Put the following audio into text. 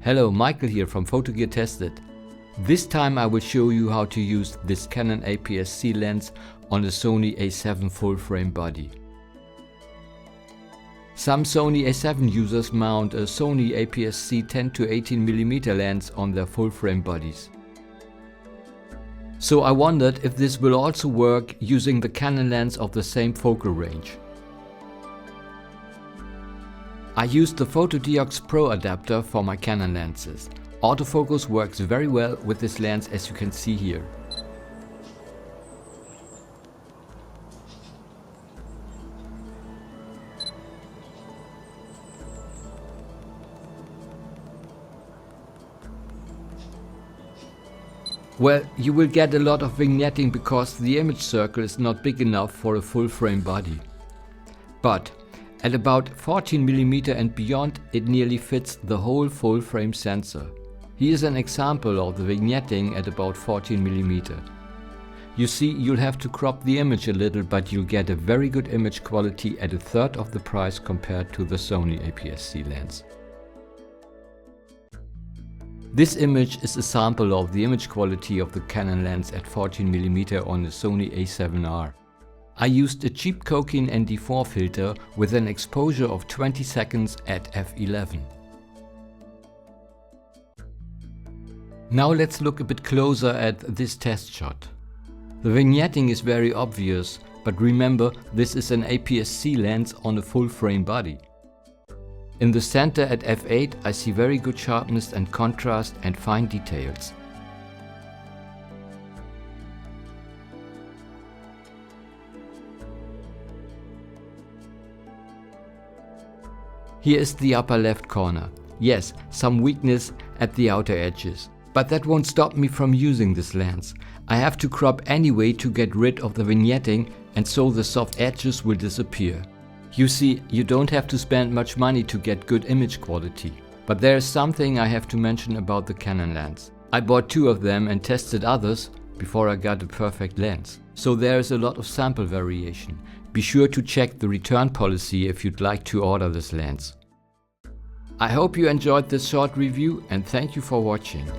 Hello, Michael here from Photogear Tested. This time I will show you how to use this Canon APS-C lens on a Sony A7 full-frame body. Some Sony A7 users mount a Sony APS-C 10 to 18mm lens on their full-frame bodies. So I wondered if this will also work using the Canon lens of the same focal range. I used the Fotodiox Pro Adapter for my Canon lenses. Autofocus works very well with this lens, as you can see here. Well, you will get a lot of vignetting because the image circle is not big enough for a full-frame body. But at about 14mm and beyond, it nearly fits the whole full-frame sensor. Here's an example of the vignetting at about 14mm. You see, you'll have to crop the image a little, but you'll get a very good image quality at a third of the price compared to the Sony APS-C lens. This image is a sample of the image quality of the Canon lens at 14mm on the Sony A7R. I used a cheap Cokin ND4 filter with an exposure of 20 seconds at f11. Now let's look a bit closer at this test shot. The vignetting is very obvious, but remember, this is an APS-C lens on a full-frame body. In the center at f8 I see very good sharpness and contrast and fine details. Here is the upper left corner. Yes, some weakness at the outer edges. But that won't stop me from using this lens. I have to crop anyway to get rid of the vignetting, and so the soft edges will disappear. You see, you don't have to spend much money to get good image quality. But there is something I have to mention about the Canon lens. I bought two of them and tested others before I got a perfect lens. So there is a lot of sample variation. Be sure to check the return policy if you'd like to order this lens. I hope you enjoyed this short review and thank you for watching.